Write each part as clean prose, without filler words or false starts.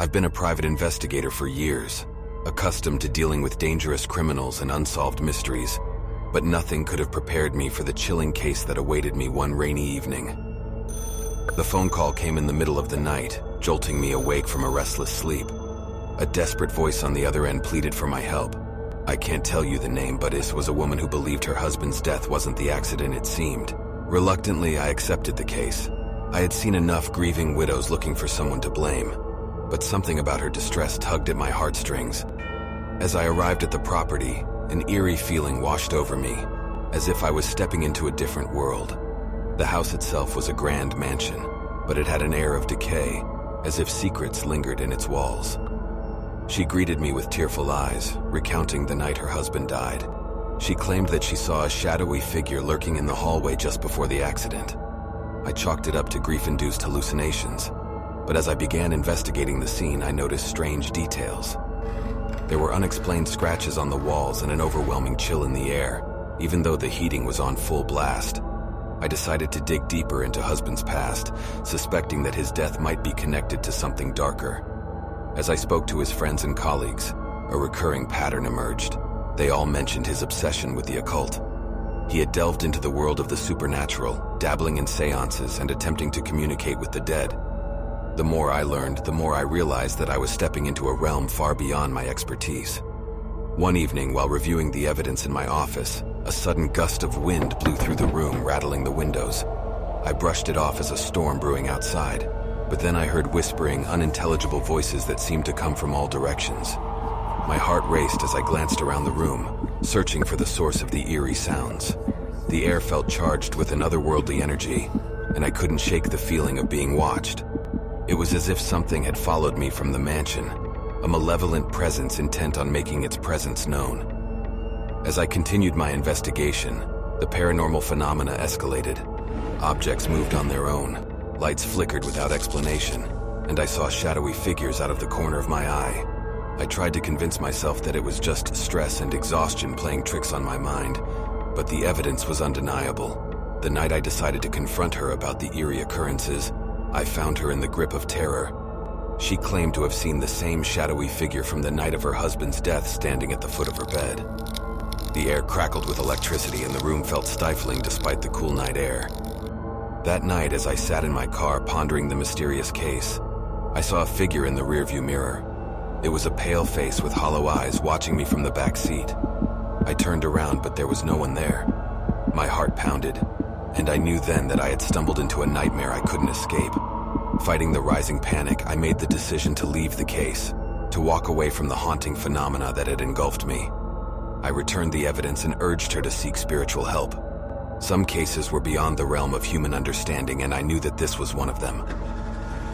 I've been a private investigator for years, accustomed to dealing with dangerous criminals and unsolved mysteries, but nothing could have prepared me for the chilling case that awaited me one rainy evening. The phone call came in the middle of the night, jolting me awake from a restless sleep. A desperate voice on the other end pleaded for my help. I can't tell you the name, but it was a woman who believed her husband's death wasn't the accident it seemed. Reluctantly, I accepted the case. I had seen enough grieving widows looking for someone to blame, but something about her distress tugged at my heartstrings. As I arrived at the property, an eerie feeling washed over me, as if I was stepping into a different world. The house itself was a grand mansion, but it had an air of decay, as if secrets lingered in its walls. She greeted me with tearful eyes, recounting the night her husband died. She claimed that she saw a shadowy figure lurking in the hallway just before the accident. I chalked it up to grief-induced hallucinations, but as I began investigating the scene, I noticed strange details. There were unexplained scratches on the walls and an overwhelming chill in the air, even though the heating was on full blast. I decided to dig deeper into husband's past, suspecting that his death might be connected to something darker. As I spoke to his friends and colleagues, a recurring pattern emerged. They all mentioned his obsession with the occult. He had delved into the world of the supernatural, dabbling in seances and attempting to communicate with the dead. The more I learned, the more I realized that I was stepping into a realm far beyond my expertise. One evening, while reviewing the evidence in my office, a sudden gust of wind blew through the room, rattling the windows. I brushed it off as a storm brewing outside, but then I heard whispering, unintelligible voices that seemed to come from all directions. My heart raced as I glanced around the room, searching for the source of the eerie sounds. The air felt charged with an otherworldly energy, and I couldn't shake the feeling of being watched. It was as if something had followed me from the mansion, a malevolent presence intent on making its presence known. As I continued my investigation, the paranormal phenomena escalated. Objects moved on their own, lights flickered without explanation, and I saw shadowy figures out of the corner of my eye. I tried to convince myself that it was just stress and exhaustion playing tricks on my mind, but the evidence was undeniable. The night I decided to confront her about the eerie occurrences, I found her in the grip of terror. She claimed to have seen the same shadowy figure from the night of her husband's death standing at the foot of her bed. The air crackled with electricity and the room felt stifling despite the cool night air. That night, as I sat in my car pondering the mysterious case, I saw a figure in the rearview mirror. It was a pale face with hollow eyes watching me from the back seat. I turned around, but there was no one there. My heart pounded, and I knew then that I had stumbled into a nightmare I couldn't escape. Fighting the rising panic, I made the decision to leave the case, to walk away from the haunting phenomena that had engulfed me. I returned the evidence and urged her to seek spiritual help. Some cases were beyond the realm of human understanding, and I knew that this was one of them.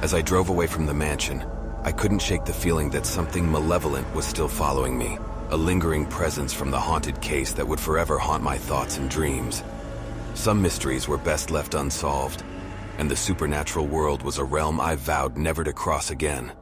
As I drove away from the mansion, I couldn't shake the feeling that something malevolent was still following me, a lingering presence from the haunted case that would forever haunt my thoughts and dreams. Some mysteries were best left unsolved, and the supernatural world was a realm I vowed never to cross again.